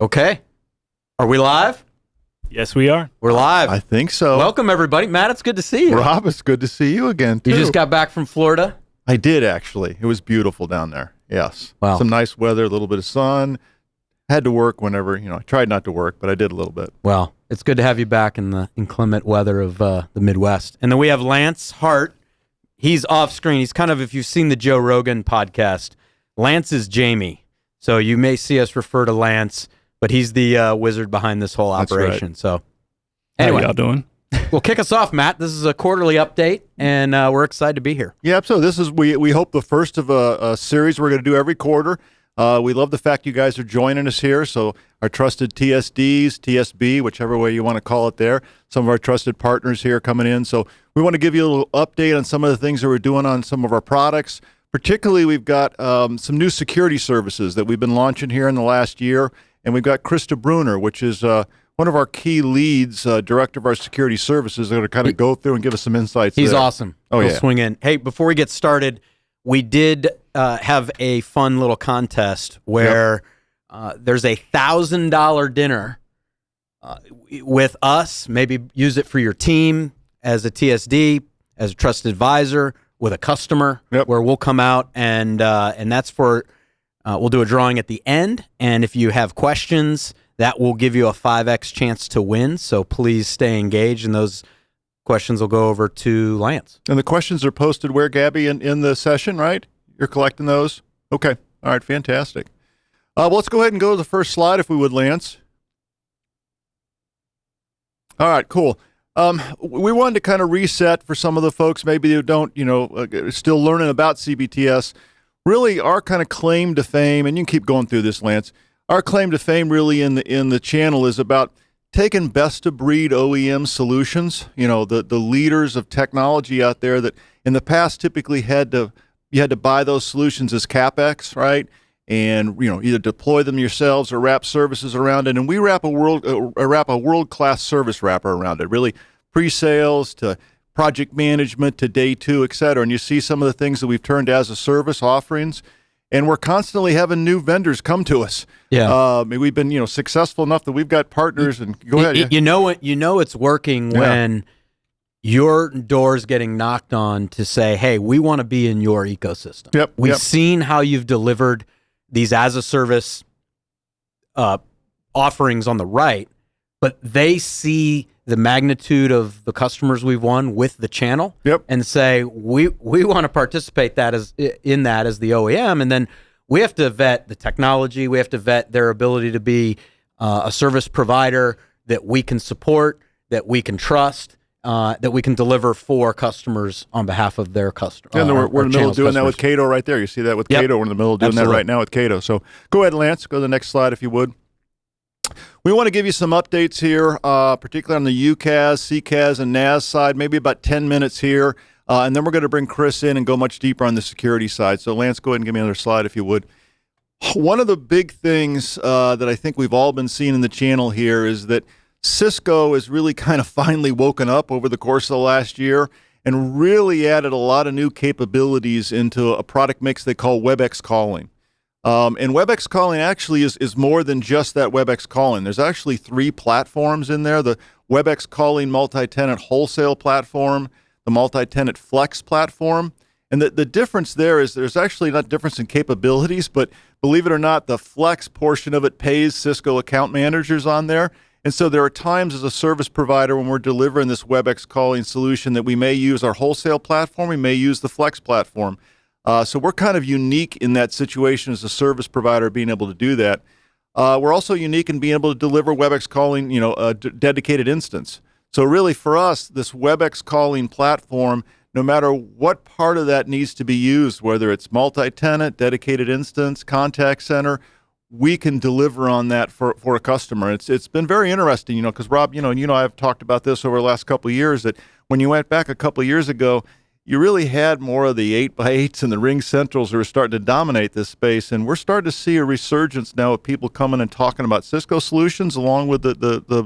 Okay. Are we live? Yes, we are. We're live. I think so. Welcome, everybody. Matt, it's good to see you. Rob, it's good to see you again, too. You just got back from Florida? I did, actually. It was beautiful down there. Yes. Wow. Some nice weather, a little bit of sun. Had to work whenever, I tried not to work, but I did a little bit. Well, it's good to have you back in the inclement weather of the Midwest. And then we have Lance Hart. He's off screen. He's kind of, if you've seen the Joe Rogan podcast, Lance is Jamie. So you may see us refer to Lance, but he's the wizard behind this whole operation. Right. So anyway, how y'all doing? Well, kick us off, Matt. This is a quarterly update, and we're excited to be here. Yeah, so this is, we hope, the first of a series we're going to do every quarter. We love the fact you guys are joining us here. So our trusted TSDs, TSB, whichever way you want to call it there, some of our trusted partners here coming in. So we want to give you a little update on some of the things that we're doing on some of our products. Particularly, we've got some new security services that we've been launching here in the last year. And we've got Chris DeBrunner, which is one of our key leads, director of our security services, that are kind of go through and give us some insights. He's there. Awesome. Oh, He'll yeah. swing in. Hey, before we get started, we did have a fun little contest where there's a $1,000 dinner with us. Maybe use it for your team as a TSD, as a trusted advisor, with a customer, where we'll come out and that's for, we'll do a drawing at the end. And if you have questions, that will give you a 5X chance to win. So please stay engaged, and those questions will go over to Lance. And the questions are posted where, Gabby, in the session, right? You're collecting those? Okay. All right, fantastic. Well, let's go ahead and go to the first slide, if we would, Lance. All right, cool. We wanted to kind of reset for some of the folks maybe who don't, still learning about CBTS. Really, our kind of claim to fame, and you can keep going through this, Lance. Our claim to fame really in the channel is about taking best-of-breed OEM solutions, the leaders of technology out there that in the past typically you had to buy those solutions as CapEx, right? And either deploy them yourselves or wrap services around it. And we wrap a world-class service wrapper around it, really pre-sales to project management to day two, et cetera. And you see some of the things that we've turned as a service offerings. And we're constantly having new vendors come to us. Yeah, we've been successful enough that we've got partners. And go ahead. You know it's working when your door's getting knocked on to say, hey, we want to be in your ecosystem. Yep. We've seen how you've delivered these as a service offerings on the right, but they see the magnitude of the customers we've won with the channel, and say we want to participate in that as the OEM, and then we have to vet the technology, we have to vet their ability to be a service provider that we can support, that we can trust, that we can deliver for customers on behalf of their customers. And we're in the middle of doing that with Cato right there. You see that with Cato. We're in the middle of doing that right now with Cato. So go ahead, Lance. Go to the next slide if you would. We want to give you some updates here, particularly on the UCaaS, CCaaS, and NaaS side, maybe about 10 minutes here. And then we're going to bring Chris in and go much deeper on the security side. So Lance, go ahead and give me another slide if you would. One of the big things that I think we've all been seeing in the channel here is that Cisco has really kind of finally woken up over the course of the last year and really added a lot of new capabilities into a product mix they call Webex calling. And Webex calling actually is more than just that Webex calling. There's actually 3 platforms in there: the Webex calling multi-tenant wholesale platform, the multi-tenant flex platform. And the difference there is there's actually not difference in capabilities, but believe it or not, the flex portion of it pays Cisco account managers on there. And so there are times as a service provider when we're delivering this Webex calling solution that we may use our wholesale platform, we may use the flex platform. So we're kind of unique in that situation as a service provider being able to do that. We're also unique in being able to deliver Webex calling, a dedicated instance. So really for us, this Webex calling platform, no matter what part of that needs to be used, whether it's multi-tenant, dedicated instance, contact center, we can deliver on that for a customer. It's been very interesting, because Rob, I've talked about this over the last couple of years, that when you went back a couple of years ago, you really had more of the 8x8s and the Ring Centrals who were starting to dominate this space, and we're starting to see a resurgence now of people coming and talking about Cisco solutions along with the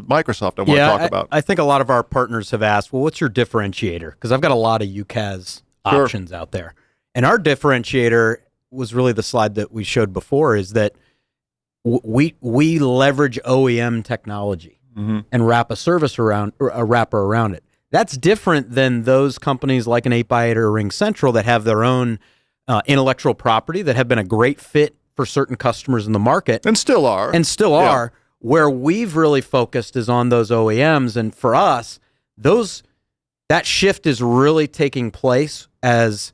Microsoft I want to talk about. I think a lot of our partners have asked, well, what's your differentiator? Because I've got a lot of UCaaS options out there. And our differentiator was really the slide that we showed before, is that we leverage OEM technology and wrap a service around, or a wrapper around it. That's different than those companies like an 8x8 or Ring Central that have their own intellectual property that have been a great fit for certain customers in the market. And still are. Where we've really focused is on those OEMs. And for us, that shift is really taking place as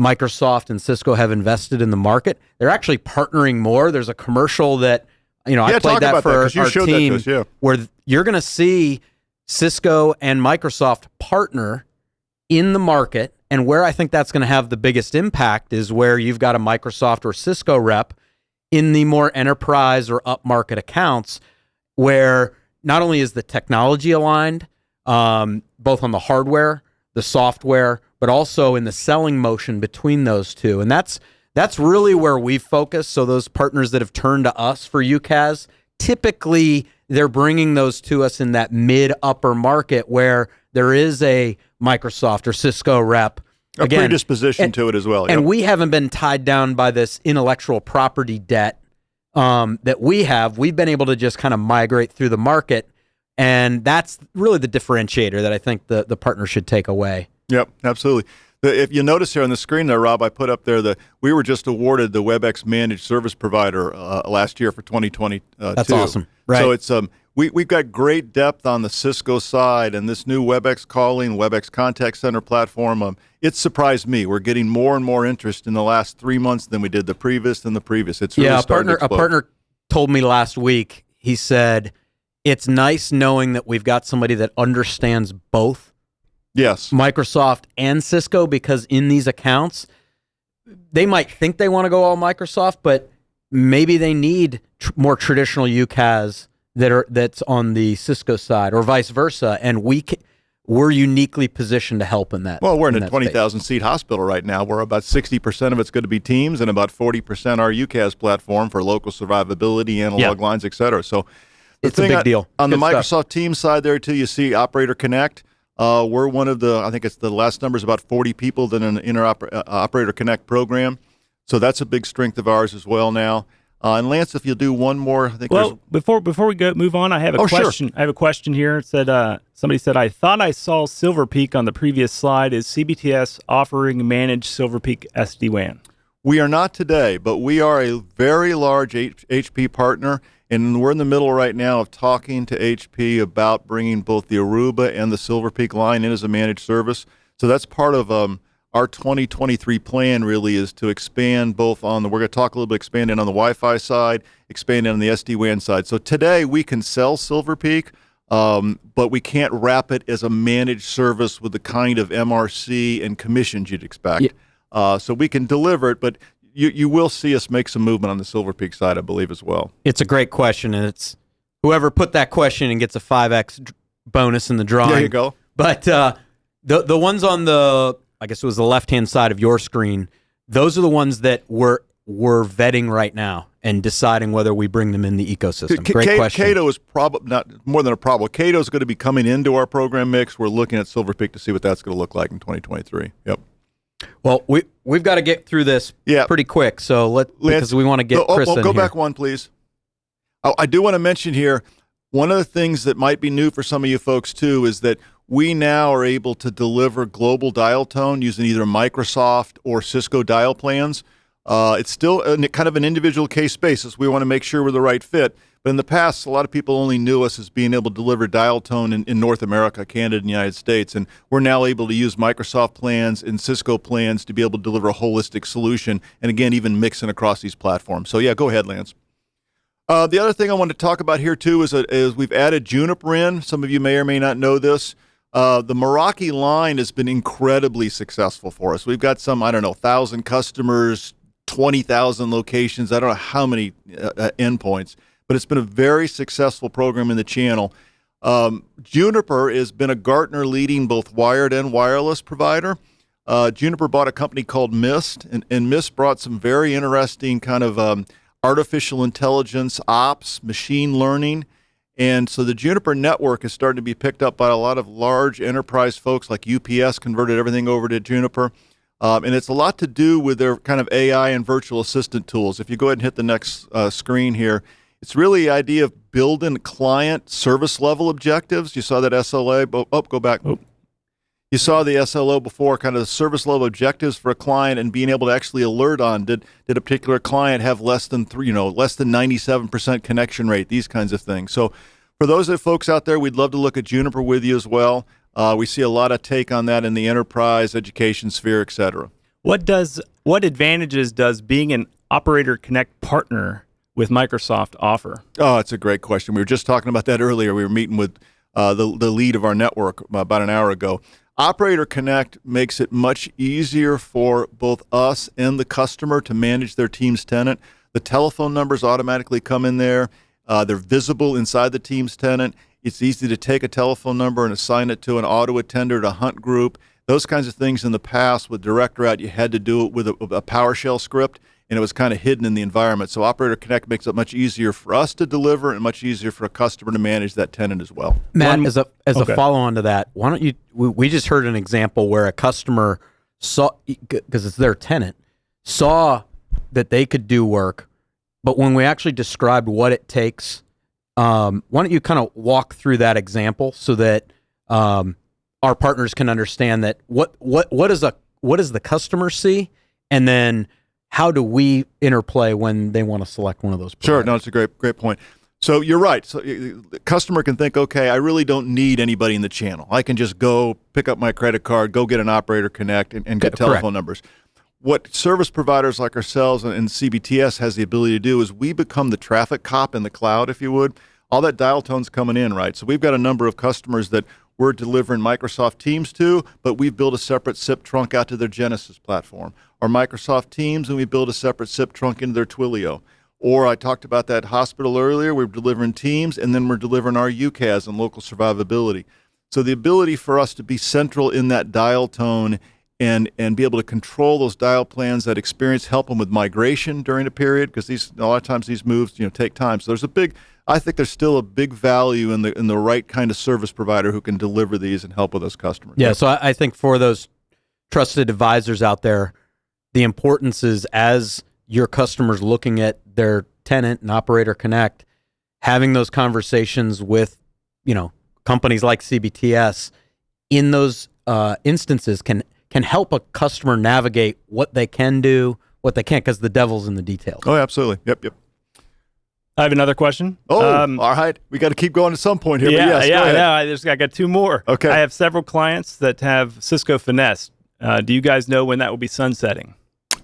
Microsoft and Cisco have invested in the market. They're actually partnering more. There's a commercial that, I played that for our team, where you're going to see Cisco and Microsoft partner in the market. And where I think that's going to have the biggest impact is where you've got a Microsoft or Cisco rep in the more enterprise or upmarket accounts, where not only is the technology aligned, both on the hardware, the software, but also in the selling motion between those two. And that's really where we've focused. So those partners that have turned to us for UCaaS, typically they're bringing those to us in that mid-upper market where there is a Microsoft or Cisco rep. A predisposition to it as well. And we haven't been tied down by this intellectual property debt that we have. We've been able to just kind of migrate through the market. And that's really the differentiator that I think the partner should take away. Yep, absolutely. If you notice here on the screen there, Rob, I put up there we were just awarded the Webex Managed Service Provider last year for 2022. That's awesome. Right. So it's we've got great depth on the Cisco side, and this new Webex calling, Webex Contact Center platform, it surprised me. We're getting more and more interest in the last 3 months than we did the previous. It's really starting to explode. A partner told me last week, he said, it's nice knowing that we've got somebody that understands both Microsoft and Cisco, because in these accounts, they might think they want to go all Microsoft, but maybe they need more traditional UCaaS that's on the Cisco side, or vice versa, and we're uniquely positioned to help in that. Well, we're in a 20,000 seat hospital right now, where about 60% of it's going to be Teams and about 40% our UCaaS platform for local survivability, analog lines, et cetera. So it's a big deal. On the Microsoft Teams side there too, you see Operator Connect. We're one of I think it's the last number is about 40 people that are in our Operator Connect program. So that's a big strength of ours as well now. And Lance, if you'll do one more, I think. Well, before we move on, I have a question. Sure. I have a question here. It said somebody said, I thought I saw Silver Peak on the previous slide. Is CBTS offering managed Silver Peak SD-WAN? We are not today, but we are a very large HP partner, and we're in the middle right now of talking to HP about bringing both the Aruba and the Silver Peak line in as a managed service. So that's part of our 2023 plan. Really is to expand both we're going to talk a little bit expanding on the Wi-Fi side, expanding on the SD-WAN side. So today we can sell Silver Peak, but we can't wrap it as a managed service with the kind of MRC and commissions you'd expect. Yeah. So we can deliver it, but you will see us make some movement on the Silver Peak side, I believe, as well. It's a great question, and it's whoever put that question and gets a 5X bonus in the drawing. There you go. But the ones on I guess it was the left-hand side of your screen, those are the ones that we're vetting right now and deciding whether we bring them in the ecosystem. Great question. Cato is probably not more than a problem. Cato is going to be coming into our program mix. We're looking at Silver Peak to see what that's going to look like in 2023. Yep. Well, we've got to get through this pretty quick, so because we want to get Chris in go here. Back one, please. I do want to mention here, one of the things that might be new for some of you folks too is that we now are able to deliver global dial tone using either Microsoft or Cisco dial plans. It's still kind of an individual case basis. We want to make sure we're the right fit. But in the past, a lot of people only knew us as being able to deliver dial tone in North America, Canada, and the United States. And we're now able to use Microsoft plans and Cisco plans to be able to deliver a holistic solution. And again, even mixing across these platforms. So yeah, go ahead, Lance. The other thing I want to talk about here too is we've added Juniper in. Some of you may or may not know this. The Meraki line has been incredibly successful for us. We've got 1,000 customers, 20,000 locations. I don't know how many endpoints, but it's been a very successful program in the channel. Juniper has been a Gartner leading both wired and wireless provider. Juniper bought a company called Mist, and Mist brought some very interesting kind of artificial intelligence, ops, machine learning. And so the Juniper network is starting to be picked up by a lot of large enterprise folks like UPS converted everything over to Juniper. And it's a lot to do with their kind of AI and virtual assistant tools. If you go ahead and hit the next screen here, It's really the idea of building client service level objectives. You saw that SLA. Go back. Oh. You saw the SLO before, kind of the service level objectives for a client and being able to actually alert on, did a particular client have less than 97% connection rate, these kinds of things. So for those folks out there, we'd love to look at Juniper with you as well. We see a lot of take on that in the enterprise, education sphere, et cetera. What advantages does being an Operator Connect partner with Microsoft offer? Oh, it's a great question. We were just talking about that earlier. We were meeting with the lead of our network about an hour ago. Operator Connect makes it much easier for both us and the customer to manage their Teams tenant. The telephone numbers automatically come in there. They're visible inside the Teams tenant. It's easy to take a telephone number and assign it to an auto attender, to hunt group. Those kinds of things in the past with direct route, you had to do it with a PowerShell script, and it was kind of hidden in the environment. So Operator Connect makes it much easier for us to deliver and much easier for a customer to manage that tenant as well. Matt, as a follow-on to that, why don't you? We just heard an example where a customer saw, because it's their tenant, saw that they could do work, but when we actually described what it takes, why don't you kind of walk through that example so that our partners can understand that what does the customer see, and then how do we interplay when they want to select one of those providers? Sure. No, it's a great point. So you're right. So the customer can think, okay, I really don't need anybody in the channel. I can just go pick up my credit card, go get an Operator Connect, and get telephone numbers. What service providers like ourselves and CBTS has the ability to do is we become the traffic cop in the cloud, if you would. All that dial tone's coming in, right? So we've got a number of customers that we're delivering Microsoft Teams to, but we've built a separate SIP trunk out to their Genesis platform. Or Microsoft Teams, and we build a separate SIP trunk into their Twilio. Or I talked about that hospital earlier. We're delivering Teams, and then we're delivering our UCaaS and local survivability. So the ability for us to be central in that dial tone and be able to control those dial plans, that experience, help them with migration during a period, because a lot of times these moves take time. So I think there's still a big value in the right kind of service provider who can deliver these and help with those customers. Yeah, so I think for those trusted advisors out there, the importance is, as your customers looking at their tenant and Operator Connect, having those conversations with companies like CBTS in those instances can help a customer navigate what they can do, what they can't, because the devil's in the details. Oh, absolutely. Yep. I have another question. Oh, all right. We got to keep going at some point here. Yeah, but yes, I got two more. Okay. I have several clients that have Cisco Finesse. Do you guys know when that will be sunsetting?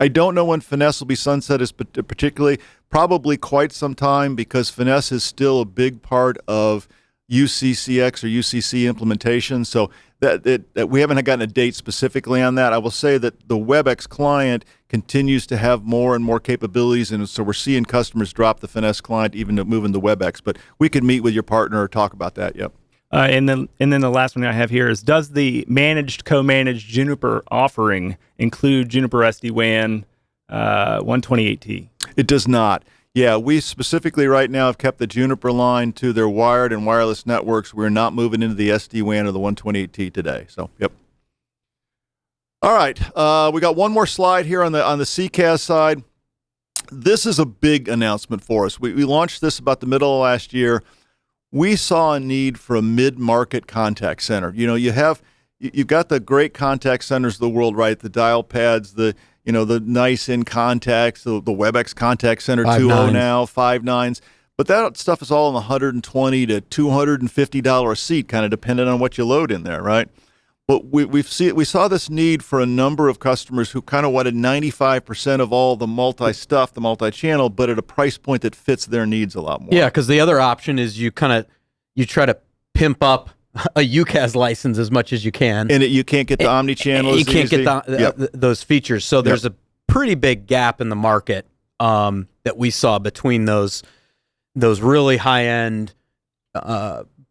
I don't know when Finesse will be sunset, particularly, probably quite some time, because Finesse is still a big part of UCCX or UCC implementation. So that we haven't gotten a date specifically on that. I will say that the Webex client continues to have more and more capabilities, and so we're seeing customers drop the Finesse client even to move into Webex. But we can meet with your partner or talk about that. Yep. And then the last one I have here is, does the co-managed Juniper offering include Juniper SD-WAN 128T? It does not. Yeah, we specifically right now have kept the Juniper line to their wired and wireless networks. We're not moving into the SD-WAN or the 128T today. So, yep. All right, we got one more slide here on the CCaaS side. This is a big announcement for us. We launched this about the middle of last year. We saw a need for a mid-market contact center. You've got the great contact centers of the world, right? The dial pads, the nice in contacts, the Webex contact center 2.0 now, 5.9s. But that stuff is all in the $120 to $250 a seat, kind of depending on what you load in there, right? But we saw this need for a number of customers who kind of wanted 95% of all the multi-stuff, the multi-channel, but at a price point that fits their needs a lot more. Yeah, because the other option is you try to pimp up a UCaaS license as much as you can. And you can't get the omni-channel. You can't get those features. So there's a pretty big gap in the market that we saw between those really high-end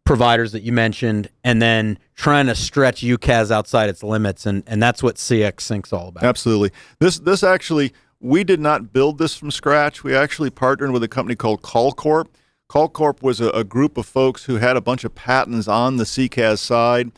providers that you mentioned, and then trying to stretch UCaaS outside its limits, and that's what CXsync's all about. Absolutely. This actually, we did not build this from scratch. We actually partnered with a company called CallCorp. CallCorp was a group of folks who had a bunch of patents on the CCaaS side,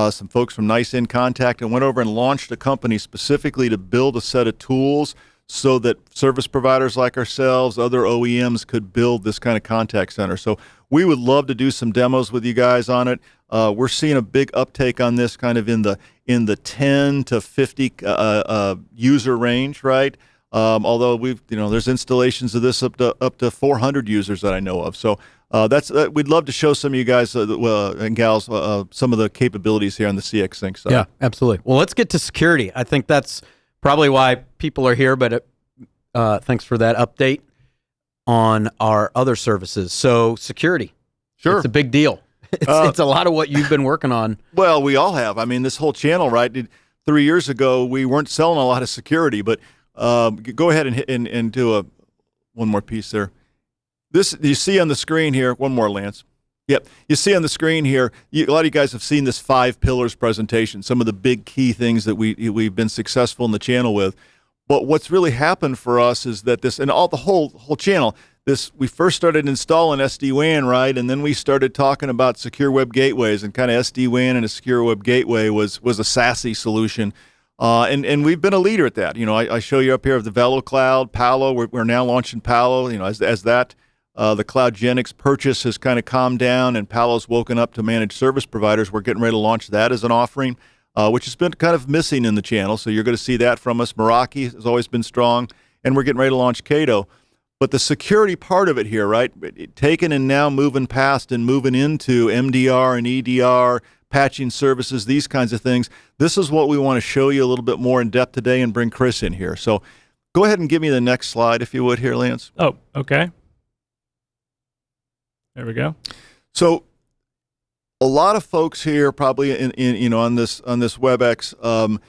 some folks from NICE inContact, and went over and launched a company specifically to build a set of tools so that service providers like ourselves, other OEMs could build this kind of contact center. So we would love to do some demos with you guys on it. We're seeing a big uptake on this kind of in the 10 to 50 user range, right? Although there's installations of this up to 400 users that I know of. So we'd love to show some of you guys and gals some of the capabilities here on the CXsync side. Yeah, absolutely. Well, let's get to security. I think that's probably why people are here, but thanks for that update on our other services. So security, sure, it's a big deal. It's a lot of what you've been working on. Well, we all have. I mean, this whole channel, right? 3 years ago, we weren't selling a lot of security, but go ahead and do one more piece there. This you see on the screen here. One more, Lance. Yep. You see on the screen here, a lot of you guys have seen this 5 pillars presentation, some of the big key things that we've been successful in the channel with. But what's really happened for us is that the whole channel, we first started installing SD-WAN, right? And then we started talking about secure web gateways, and kind of SD-WAN and a secure web gateway was a SASE solution. And we've been a leader at that. I show you up here of the Velo Cloud, Palo. We're now launching Palo, as that the CloudGenix purchase has kind of calmed down and Palo's woken up to managed service providers. We're getting ready to launch that as an offering, which has been kind of missing in the channel. So you're going to see that from us. Meraki has always been strong, and we're getting ready to launch Cato. But the security part of it here, right, taken and now moving past and moving into MDR and EDR, patching services, these kinds of things. This is what we want to show you a little bit more in depth today and bring Chris in here. So go ahead and give me the next slide, if you would, here, Lance. Oh, okay. There we go. So a lot of folks here probably on this Webex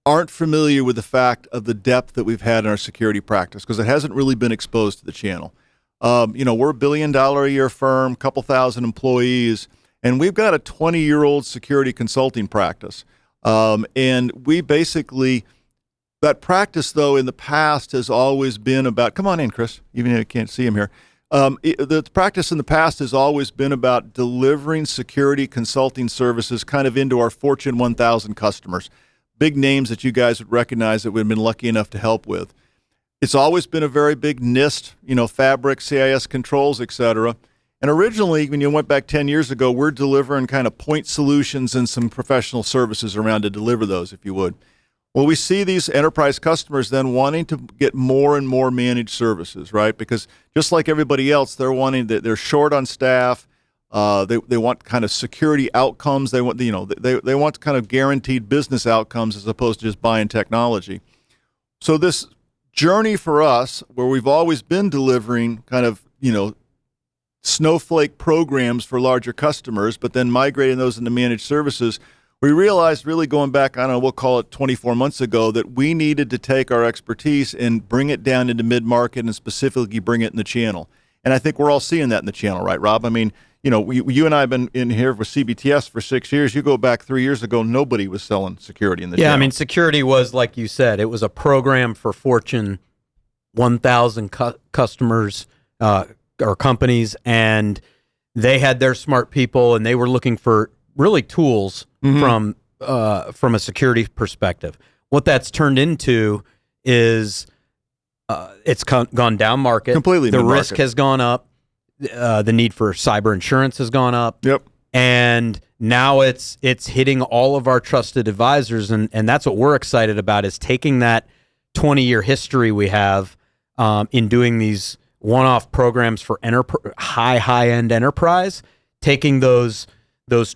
aren't familiar with the fact of the depth that we've had in our security practice, because it hasn't really been exposed to the channel. We're $1 billion a year firm, couple thousand employees, and we've got a 20-year-old security consulting practice. And we basically, that practice, though, in the past has always been about, come on in, Chris, even if you can't see him here. The practice in the past has always been about delivering security consulting services kind of into our Fortune 1000 customers, big names that you guys would recognize that we've been lucky enough to help with. It's always been a very big NIST, Fabric, CIS controls, et cetera. And originally, when you went back 10 years ago, we're delivering kind of point solutions and some professional services around to deliver those, if you would. Well, we see these enterprise customers then wanting to get more and more managed services, right? Because just like everybody else, they're short on staff. They want kind of security outcomes. They want they want kind of guaranteed business outcomes as opposed to just buying technology. So this journey for us, where we've always been delivering kind of snowflake programs for larger customers, but then migrating those into managed services. We realized, really going back, we'll call it 24 months ago, that we needed to take our expertise and bring it down into mid-market and specifically bring it in the channel. And I think we're all seeing that in the channel, right, Rob? I mean, you and I have been in here with CBTS for 6 years. You go back 3 years ago, nobody was selling security in the channel. Yeah, I mean, security was, like you said, it was a program for Fortune 1000 customers or companies, and they had their smart people, and they were looking for really tools from a security perspective. What that's turned into is it's gone down market. Completely the mid-market. risk has gone up. The need for cyber insurance has gone up. Yep. And now it's hitting all of our trusted advisors, and that's what we're excited about, is taking that 20-year history we have in doing these one-off programs for high-end enterprise, taking those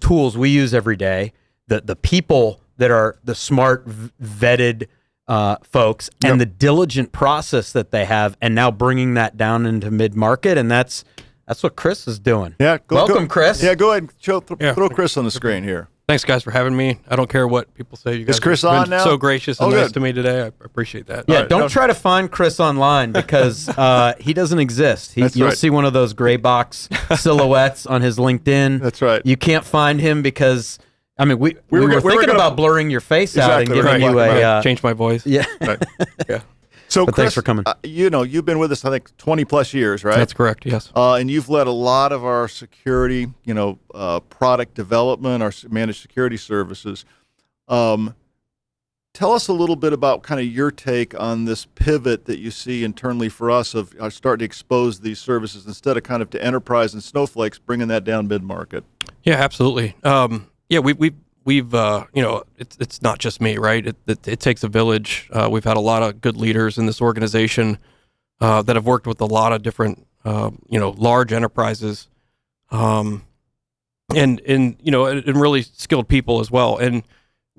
tools we use every day, the people that are the smart, vetted folks, and Yep. the diligent process that they have, and now bringing that down into mid-market, and that's what Chris is doing. Yeah, Welcome, Chris. Yeah, go ahead and throw Chris on the screen here. Thanks, guys, for having me. I don't care what people say. You guys Is Chris have been on now? so gracious and Oh, nice good. to me today. I appreciate that. Yeah, All right, don't no- try to find Chris online, because he doesn't exist. That's You'll right. see one of those gray box silhouettes on his LinkedIn. That's right. You can't find him because, I mean, we We were were thinking gonna- about blurring your face out and Exactly, giving right. you a change my voice. yeah. Right. Yeah, So, But Chris, thanks for coming. You've been with us, I think, 20 plus years, right? that's correct. Yes. And you've led a lot of our security, product development, our managed security services. Tell tell us a little bit about kind of your take on this pivot that you see internally for us of starting to expose these services instead of kind of to enterprise and snowflakes, bringing that down mid-market. Yeah, absolutely. We've it's not just me, right? It takes a village. We've had a lot of good leaders in this organization that have worked with a lot of different large enterprises, and really skilled people as well. And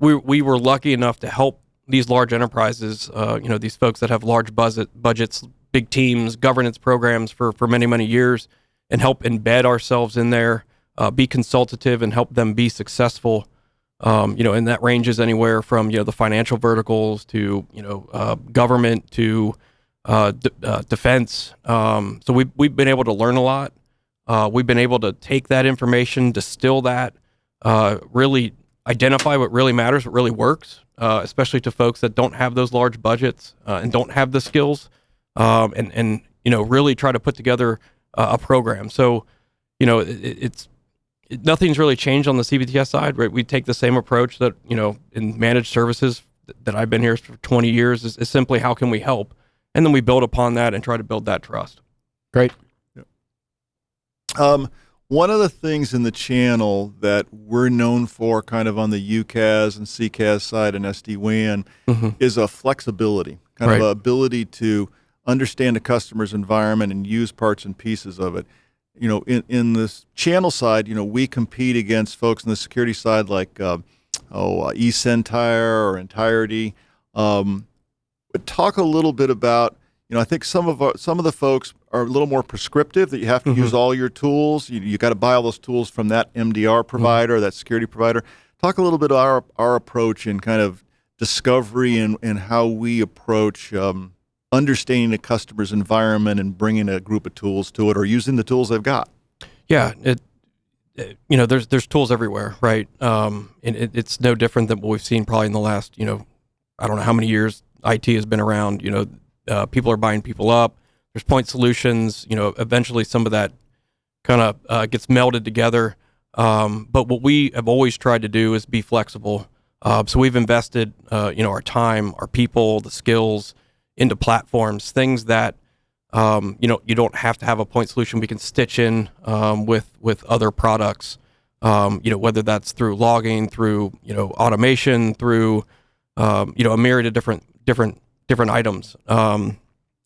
we were lucky enough to help these large enterprises, these folks that have large budgets, big teams, governance programs for many years, and help embed ourselves in there, be consultative, and help them be successful. And that ranges anywhere from the financial verticals to government to defense. So we've been able to learn a lot. We've been able to take that information, distill that, really identify what really matters, what really works, especially to folks that don't have those large budgets and don't have the skills, and really try to put together a program. So nothing's really changed on the CBTS side, right? We take the same approach that, in managed services that I've been here for 20 years is simply how can we help? And then we build upon that and try to build that trust. Great. Yeah. One of the things in the channel that we're known for kind of on the UCaaS and CCaaS side and SD-WAN is a flexibility, kind of an ability to understand a customer's environment and use parts and pieces of it. In this channel side, we compete against folks on the security side like eCentire or Entirety. But talk a little bit about, I think some of the folks are a little more prescriptive that you have to use all your tools. You got to buy all those tools from that MDR provider, that security provider. Talk a little bit about our approach in kind of discovery and how we approach understanding the customer's environment and bringing a group of tools to it or using the tools they've got. Yeah, there's tools everywhere, right? And it's no different than what we've seen probably in the last, I don't know how many years IT has been around. People are buying people up. There's point solutions. Eventually some of that kind of gets melded together. But what we have always tried to do is be flexible. So we've invested, our time, our people, the skills into platforms, things that, you don't have to have a point solution. We can stitch in with other products, whether that's through logging, through, automation, through, a myriad of different items.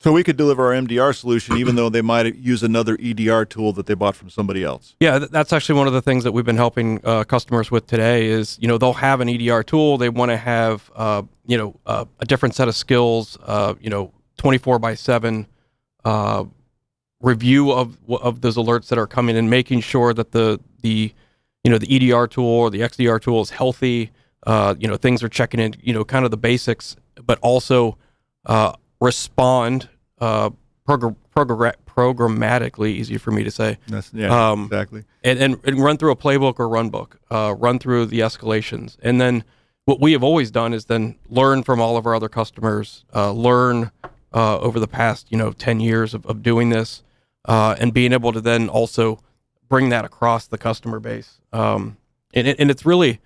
So we could deliver our MDR solution even though they might use another EDR tool that they bought from somebody else. Yeah, that's actually one of the things that we've been helping customers with today is, they'll have an EDR tool. They want to have, a different set of skills, 24/7 review of those alerts that are coming and making sure that the EDR tool or the XDR tool is healthy. Things are checking in, kind of the basics, but also respond programmatically, easy for me to say. Exactly. And run through a playbook or run book, run through the escalations. And then what we have always done is then learn from all of our other customers, learn over the past, 10 years of doing this, and being able to then also bring that across the customer base. And it's really,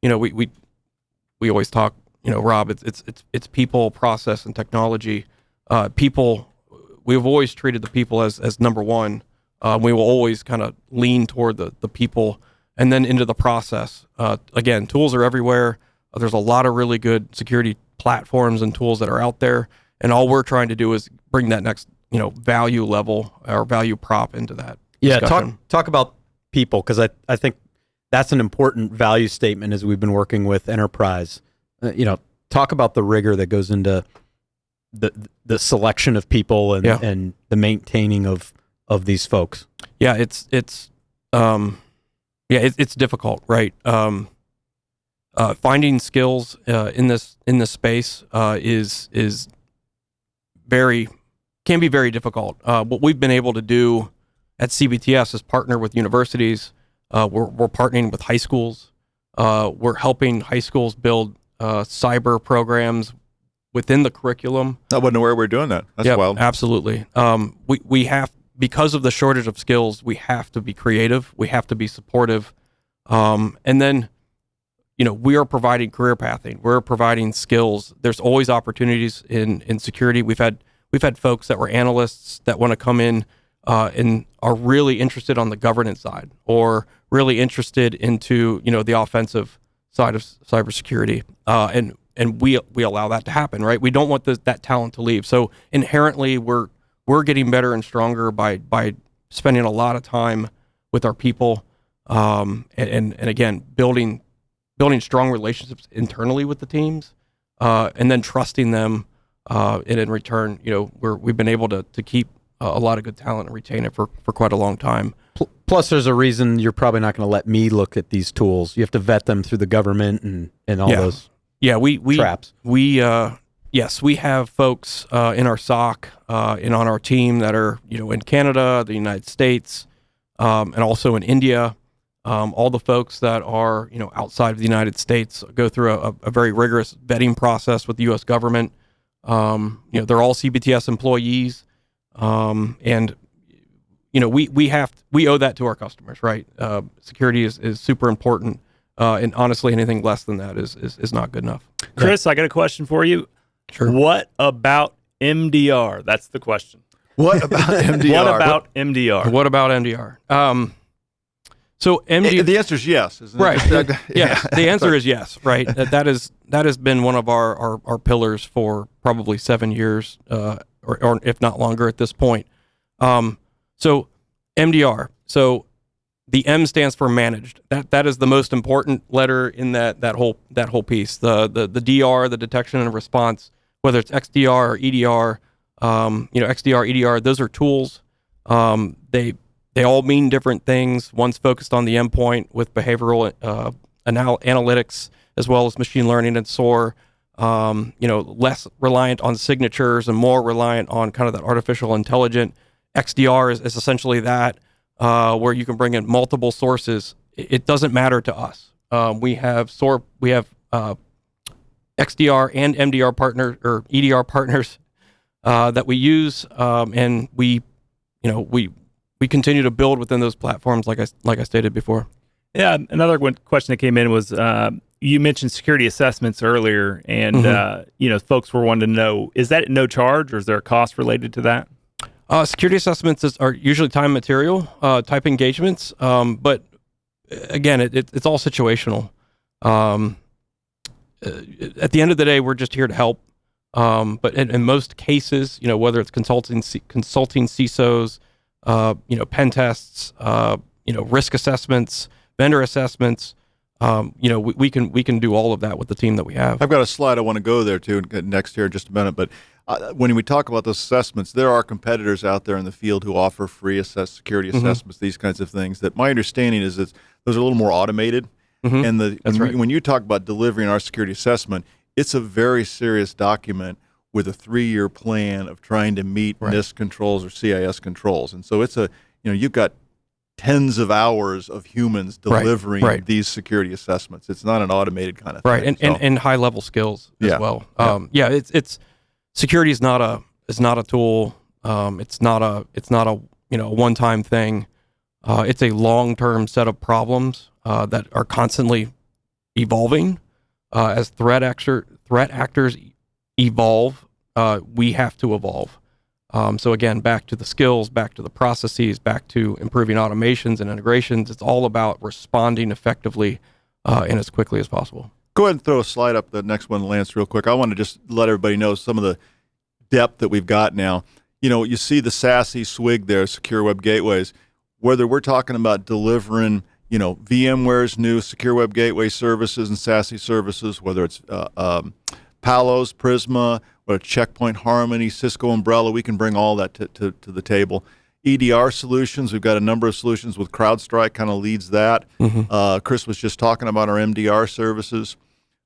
we always talk, Rob, it's people, process, and technology. People, we've always treated the people as number one. We will always kind of lean toward the people and then into the process. Again, tools are everywhere. There's a lot of really good security platforms and tools that are out there. And all we're trying to do is bring that next, value level or value prop into that discussion. Talk about people, because I think that's an important value statement as we've been working with enterprise. Talk about the rigor that goes into the selection of people and the maintaining of these folks. Yeah, it's difficult, right? Finding skills in this space can be very difficult. What we've been able to do at CBTS is partner with universities. We're partnering with high schools. We're helping high schools build cyber programs within the curriculum. I wasn't aware we were doing that. That's wild. Absolutely. We have, because of the shortage of skills, we have to be creative. We have to be supportive. And then, we are providing career pathing. We're providing skills. There's always opportunities in security. We've had folks that were analysts that want to come in and are really interested on the governance side, or really interested into the offensive side of cybersecurity, and we allow that to happen, right? We don't want that talent to leave. So inherently, we're getting better and stronger by spending a lot of time with our people, and again building strong relationships internally with the teams, and then trusting them, and in return, we've been able to keep a lot of good talent and retain it for quite a long time. Plus, there's a reason you're probably not going to let me look at these tools. You have to vet them through the government and all those. Yeah, we traps. Yes, we have folks in our SOC and on our team that are in Canada, the United States, and also in India. All the folks that are outside of the United States go through a very rigorous vetting process with the U.S. government. They're all CBTS employees, and we owe that to our customers, right? Security is super important, and honestly, anything less than that is not good enough. Chris, I got a question for you. Sure. What about MDR? That's the question. What about MDR? What about MDR? So the answer is yes, isn't it? Right. Yes. The answer is yes. Right. That has been one of our pillars for probably 7 years, or if not longer at this point. So MDR. So the M stands for managed. That is the most important letter in that whole piece. The DR, the detection and response, whether it's XDR or EDR, XDR, EDR, those are tools. They all mean different things. One's focused on the endpoint with behavioral analytics, as well as machine learning and SOAR. Less reliant on signatures and more reliant on kind of that artificial intelligence. XDR is essentially that, where you can bring in multiple sources. It doesn't matter to us. We have XDR and MDR partner or EDR partners that we use, and we continue to build within those platforms, like I stated before. Yeah, another question that came in was you mentioned security assessments earlier, and folks were wanting to know, is that no charge, or is there a cost related to that? Security assessments are usually time material type engagements, but again, it's all situational. At the end of the day, we're just here to help. But in most cases, whether it's consulting CISOs, pen tests, risk assessments, vendor assessments, we can do all of that with the team that we have. I've got a slide I want to go there to next here in just a minute, but when we talk about those assessments, there are competitors out there in the field who offer free security assessments, these kinds of things, that my understanding is that those are a little more automated. And when you talk about delivering our security assessment, it's a very serious document with a 3-year plan of trying to meet NIST controls or CIS controls. And so it's you've got tens of hours of humans delivering these security assessments. It's not an automated kind of thing. Right, and high level skills as well. It's security is not a tool. It's not a one-time thing. It's a long-term set of problems that are constantly evolving. As threat actors evolve, we have to evolve. So again, back to the skills, back to the processes, back to improving automations and integrations. It's all about responding effectively and as quickly as possible. Go ahead and throw a slide up, the next one, Lance, real quick. I want to just let everybody know some of the depth that we've got now. You see the SASE SWG there, Secure Web Gateways. Whether we're talking about delivering, VMware's new Secure Web Gateway services and SASE services, whether it's Palo's Prisma, or Checkpoint Harmony, Cisco Umbrella, we can bring all that to the table. EDR solutions, we've got a number of solutions with CrowdStrike, kind of leads that. Chris was just talking about our MDR services.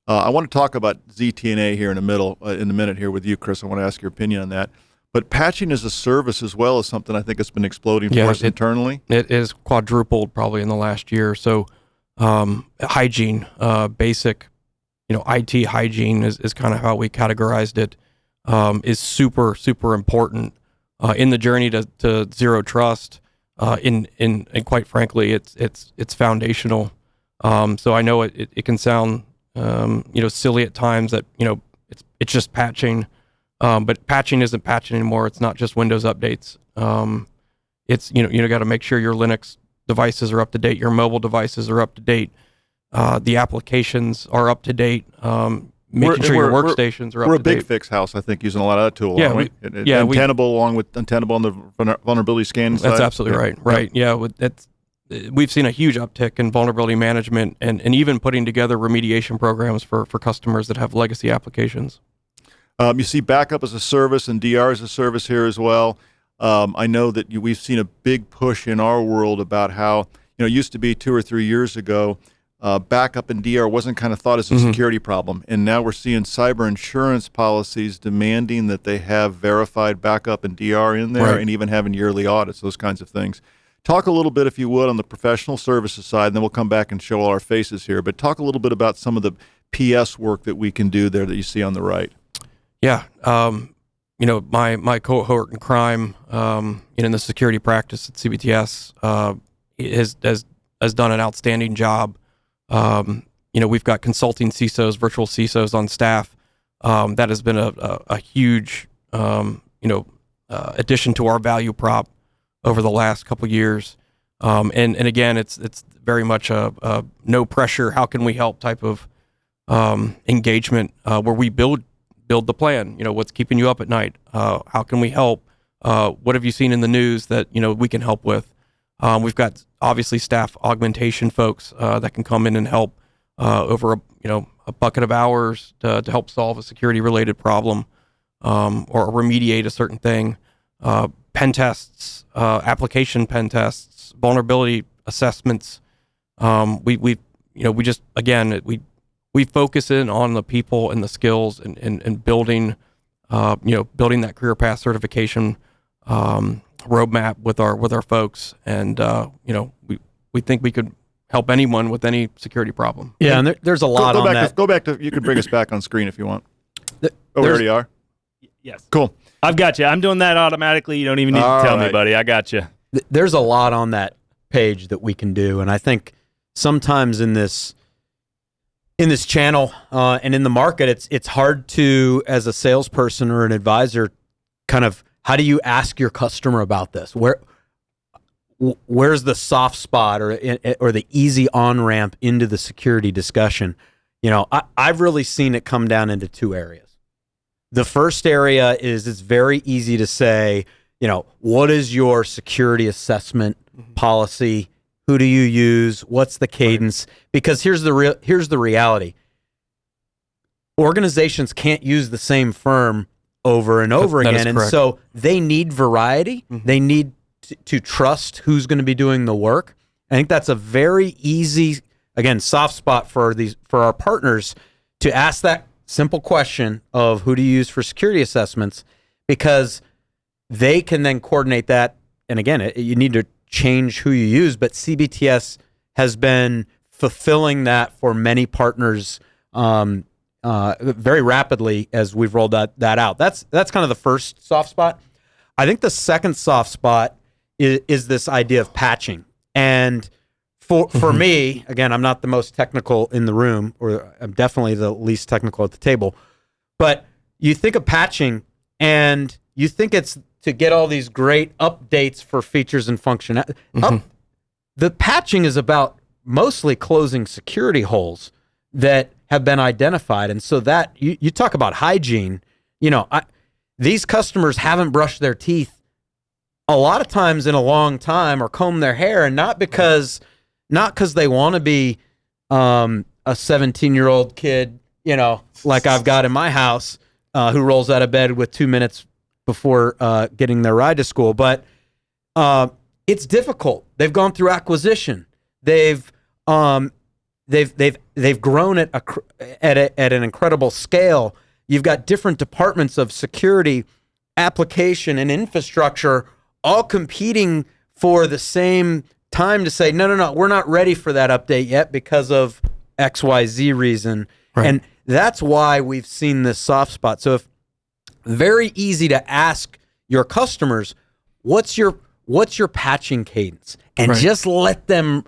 I want to talk about ZTNA here in a minute here with you, Chris. I want to ask your opinion on that. But patching as a service as well is something I think has been exploding for us internally. It is quadrupled probably in the last year. So hygiene, basic, IT hygiene is kind of how we categorized it, is super, super important in the journey to zero trust. And quite frankly, it's foundational. So I know it can sound silly at times that it's just patching, but patching isn't patching anymore. It's not just Windows updates. It's got to make sure your Linux devices are up to date, your mobile devices are up to date, the applications are up to date. Making sure your workstations are up to date. We're a big fix house, I think, using a lot of that tool. Yeah, Untenable along with Untenable on the vulnerability scanning side. That's absolutely right. Right. Yeah. We've seen a huge uptick in vulnerability management and even putting together remediation programs for customers that have legacy applications. You see backup as a service and DR as a service here as well. I know that we've seen a big push in our world about how, it used to be 2 or 3 years ago, backup and DR wasn't kind of thought as a security problem. And now we're seeing cyber insurance policies demanding that they have verified backup and DR in there, and even having yearly audits, those kinds of things. Talk a little bit, if you would, on the professional services side, and then we'll come back and show all our faces here. But talk a little bit about some of the PS work that we can do there that you see on the right. Yeah. My cohort in crime in the security practice at CBTS has done an outstanding job. We've got consulting CISOs, virtual CISOs on staff. That has been a huge addition to our value prop over the last couple of years. And again, it's very much a no pressure, how can we help type of engagement where we build the plan. What's keeping you up at night? How can we help? What have you seen in the news that we can help with? We've got obviously staff augmentation folks that can come in and help over a bucket of hours to help solve a security related problem or remediate a certain thing. Pen tests, application pen tests, vulnerability assessments. We just again we focus in on the people and the skills and building building that career path certification roadmap with our folks, and we think we could help anyone with any security problem. Yeah, and there's a lot on that. Go back to you can bring us back on screen if you want. We already are. Yes. Cool. I've got you. I'm doing that automatically. You don't even need to tell me, buddy. I got you. There's a lot on that page that we can do, and I think sometimes in this channel and in the market, it's hard to, as a salesperson or an advisor, kind of, how do you ask your customer about this? Where's the soft spot or the easy on-ramp into the security discussion? I've really seen it come down into 2 areas. The first area is it's very easy to say, what is your security assessment policy? Who do you use? What's the cadence? Right. Because here's the reality. Organizations can't use the same firm over and over again, and so they need variety. They need to trust who's going to be doing the work. I think that's a very easy, again, soft spot for our partners to ask that simple question of who do you use for security assessments, because they can then coordinate that. And again, you need to change who you use, but CBTS has been fulfilling that for many partners very rapidly as we've rolled that out. That's kind of the first soft spot. I think the second soft spot is this idea of patching. And for me, again, I'm not the most technical in the room, or I'm definitely the least technical at the table, but you think of patching and you think it's to get all these great updates for features and functionality. The patching is about mostly closing security holes that have been identified. And so that you talk about hygiene, these customers haven't brushed their teeth a lot of times in a long time or combed their hair, and not because they want to be a 17-year-old kid, like I've got in my house, who rolls out of bed with 2 minutes before getting their ride to school. But it's difficult. They've gone through acquisition. They've grown at an incredible scale. You've got different departments of security, application, and infrastructure all competing for the same time to say, no, we're not ready for that update yet because of XYZ reason. Right. And that's why we've seen this soft spot. So if very easy to ask your customers, what's your patching cadence? And just let them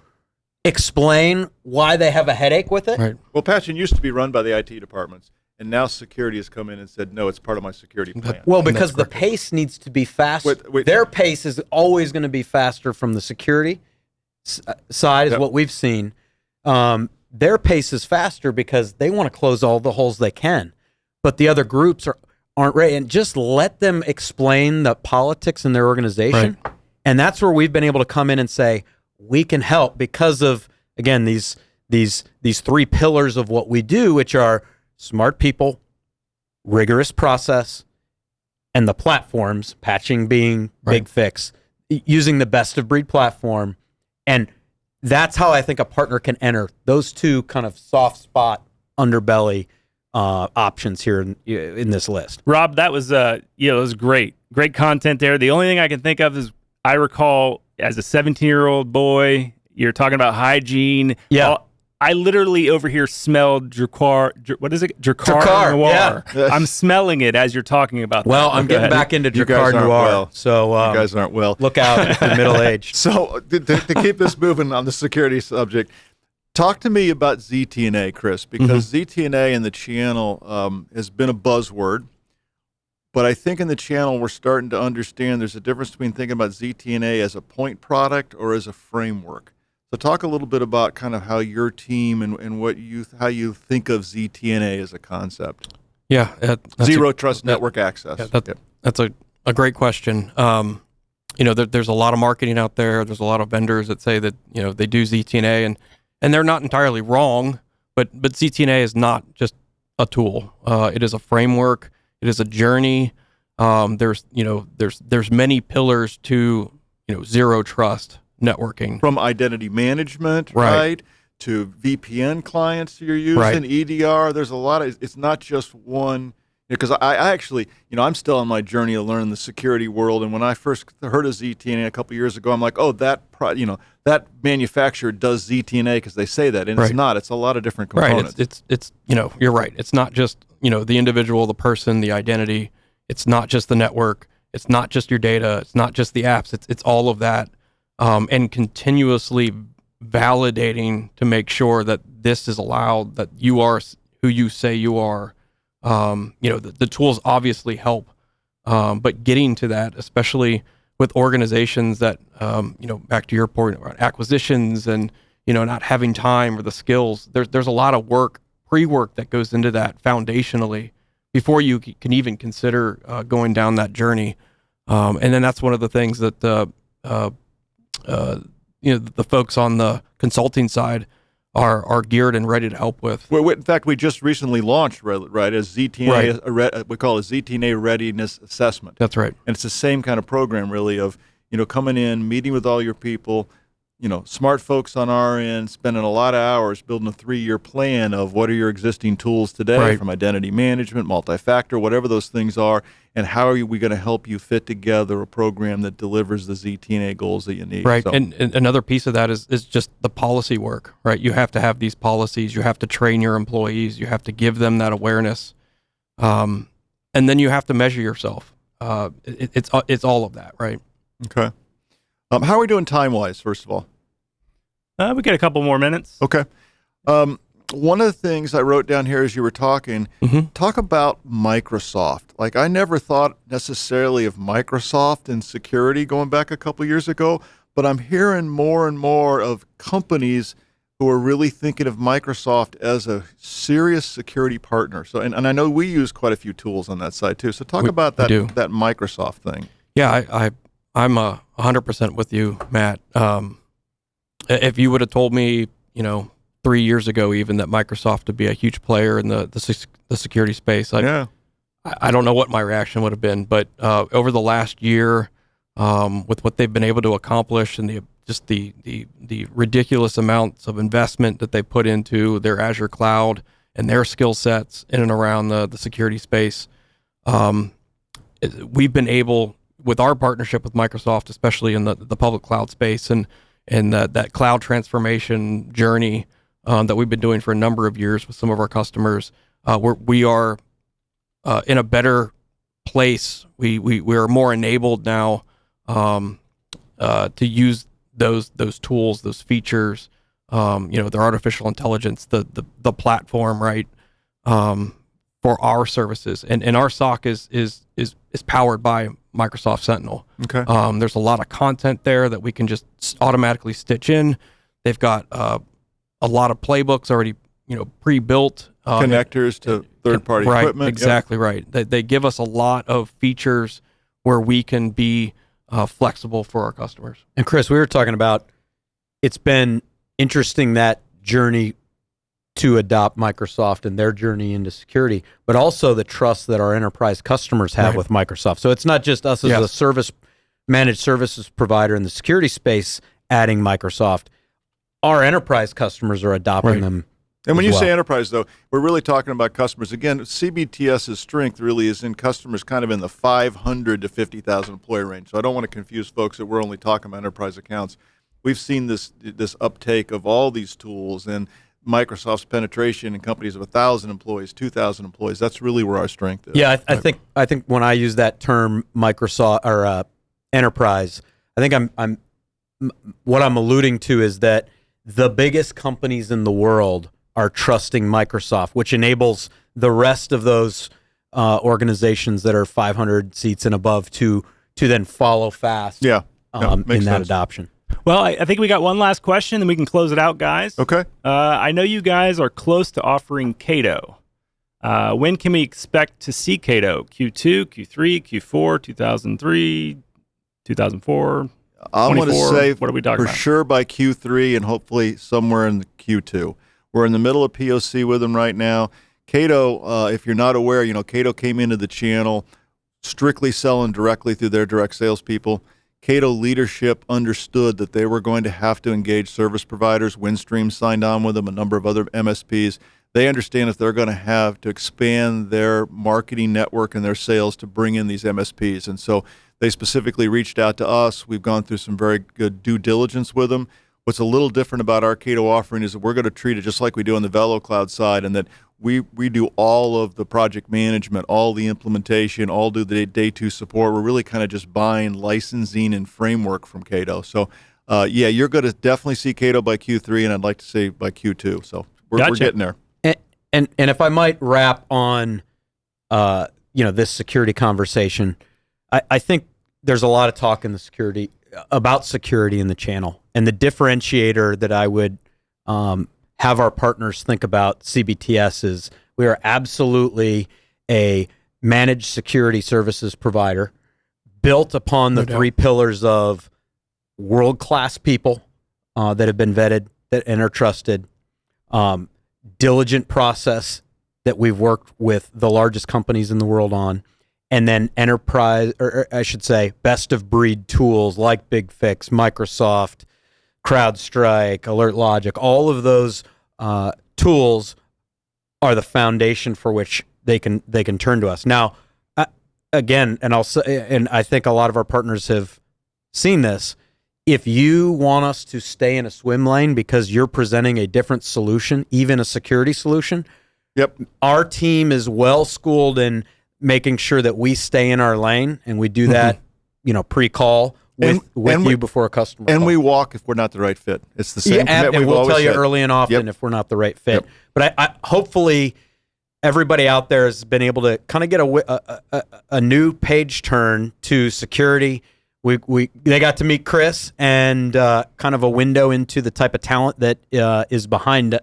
explain why they have a headache with it. Right. Well, patching used to be run by the IT departments, and now security has come in and said, no, it's part of my security plan. Well, because the pace needs to be fast. Their pace is always going to be faster from the security side, is what we've seen. Their pace is faster because they want to close all the holes they can, but the other groups aren't ready. And just let them explain the politics in their organization, and that's where we've been able to come in and say we can help because of, again, these three pillars of what we do, which are smart people, rigorous process, and the platforms, patching being big fix, using the best of breed platform. And that's how I think a partner can enter those two kind of soft spot underbelly options here in this list. Rob, that was it was great content there. The only thing I can think of is I recall as a 17-year-old boy, you're talking about hygiene. Yeah. I literally over here smelled Dracar Noir. Yeah. I'm smelling it as you're talking about Well, that. I'm getting back into Dracar Noir. Well. So you guys aren't well. Look out if you're middle-aged. So to keep this moving on the security subject, talk to me about ZTNA, Chris, because ZTNA in the channel has been a buzzword. But I think in the channel we're starting to understand there's a difference between thinking about ZTNA as a point product or as a framework. So talk a little bit about kind of how your team and how you think of ZTNA as a concept. Yeah. Zero Trust Network Access. Yeah, that's a great question. There's a lot of marketing out there. There's a lot of vendors that say that, they do ZTNA and they're not entirely wrong, but ZTNA is not just a tool. It is a framework. It is a journey. There's many pillars to, zero trust networking. From identity management, right? To VPN clients you're using, EDR. There's a lot of, it's not just one, because I actually, I'm still on my journey of learning the security world. And when I first heard of ZTNA a couple years ago, I'm like, oh, that manufacturer does ZTNA because they say that. And it's not. It's a lot of different components. Right. It's you're right. It's not just, the individual, the person, the identity. It's not just the network. It's not just your data. It's not just the apps. It's all of that. And continuously validating to make sure that this is allowed, that you are who you say you are. The tools obviously help, but getting to that, especially with organizations that, back to your point around acquisitions and, not having time or the skills, there's a lot of pre-work that goes into that foundationally before you can even consider going down that journey. And then that's one of the things that the folks on the consulting side are geared and ready to help with. Well, in fact, we just recently launched, right, as ZTNA, we call it ZTNA Readiness Assessment. That's right. And it's the same kind of program, really, of, coming in, meeting with all your people, smart folks on our end, spending a lot of hours building a 3-year plan of what are your existing tools today, from identity management, multi-factor, whatever those things are, and how are we going to help you fit together a program that delivers the ZTNA goals that you need. Right, so. And another piece of that is just the policy work, right? You have to have these policies. You have to train your employees. You have to give them that awareness. And then you have to measure yourself. It's all of that, right? Okay. How are we doing time-wise, first of all? We get a couple more minutes. Okay. One of the things I wrote down here as you were talking, talk about Microsoft. Like, I never thought necessarily of Microsoft in security going back a couple years ago, but I'm hearing more and more of companies who are really thinking of Microsoft as a serious security partner. So, and I know we use quite a few tools on that side too. So talk about that Microsoft thing. Yeah, I'm 100% with you, Matt. If you would have told me, 3 years ago even, that Microsoft would be a huge player in the security space, I don't know what my reaction would have been. But over the last year, with what they've been able to accomplish and the ridiculous amounts of investment that they put into their Azure cloud and their skill sets in and around the security space, we've been able, with our partnership with Microsoft, especially in the public cloud space and that cloud transformation journey that we've been doing for a number of years with some of our customers, we are in a better place. We are more enabled now to use those tools, those features, their artificial intelligence, the platform, right, for our services. And our SOC is powered by Microsoft Sentinel. Okay. There's a lot of content there that we can just automatically stitch in. They've got a lot of playbooks already, pre-built. Connectors to third-party right, equipment. Exactly right. They give us a lot of features where we can be flexible for our customers. And Chris, we were talking about, it's been interesting, that journey to adopt Microsoft and their journey into security, but also the trust that our enterprise customers have with Microsoft. So it's not just us as a managed services provider in the security space adding Microsoft. Our enterprise customers are adopting them. And when you say enterprise, though, we're really talking about customers. Again, CBTS's strength really is in customers kind of in the 500 to 50,000 employee range. So I don't want to confuse folks that we're only talking about enterprise accounts. We've seen this uptake of all these tools and Microsoft's penetration in companies of 1,000 employees, 2,000 employees. That's really where our strength is. Yeah, I think when I use that term Microsoft or enterprise, I think what I'm alluding to is that the biggest companies in the world are trusting Microsoft, which enables the rest of those organizations that are 500 seats and above to then follow fast. Yeah, in that adoption. Well, I think we got one last question, and we can close it out, guys. Okay. I know you guys are close to offering Cato. When can we expect to see Cato? Q2, Q3, Q4, 2003, 2004? I'm going to say what are we talking about? For sure by Q3 and hopefully somewhere in the Q2. We're in the middle of POC with them right now. Cato, if you're not aware, Cato came into the channel strictly selling directly through their direct salespeople. Cato leadership understood that they were going to have to engage service providers. Windstream signed on with them, a number of other MSPs. They understand if they're going to have to expand their marketing network and their sales to bring in these MSPs. And so they specifically reached out to us. We've gone through some very good due diligence with them. What's a little different about our Cato offering is that we're going to treat it just like we do on the VeloCloud side, and that we do all of the project management, all the implementation, all do the day two support. We're really kind of just buying licensing and framework from Cato. So, you're going to definitely see Cato by Q3, and I'd like to say by Q2. So we're getting there. And if I might wrap on, this security conversation, I think there's a lot of talk in the about security in the channel, and the differentiator that I would have our partners think about CBTS is we are absolutely a managed security services provider built upon the three pillars of world-class people that have been vetted and are trusted, diligent process that we've worked with the largest companies in the world on, and then enterprise, or I should say, best of breed tools like BigFix, Microsoft, CrowdStrike, AlertLogic. All of those tools are the foundation for which they can turn to us. Now, again, and I'll say, and I think a lot of our partners have seen this. If you want us to stay in a swim lane because you're presenting a different solution, even a security solution, our team is well schooled in making sure that we stay in our lane, and we do that, pre-call with you before a customer. And call. we walk if we're not the right fit. It's the same. And we'll tell you early and often if we're not the right fit. But I hopefully everybody out there has been able to kind of get a new page turn to security. They got to meet Chris and kind of a window into the type of talent that is behind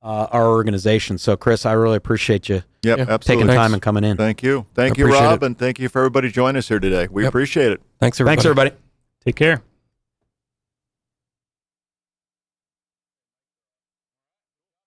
our organization. So, Chris, I really appreciate you taking time and coming in. Thank you. Thank you, Rob, and thank you for everybody joining us here today. We appreciate it. Thanks, everybody. Take care.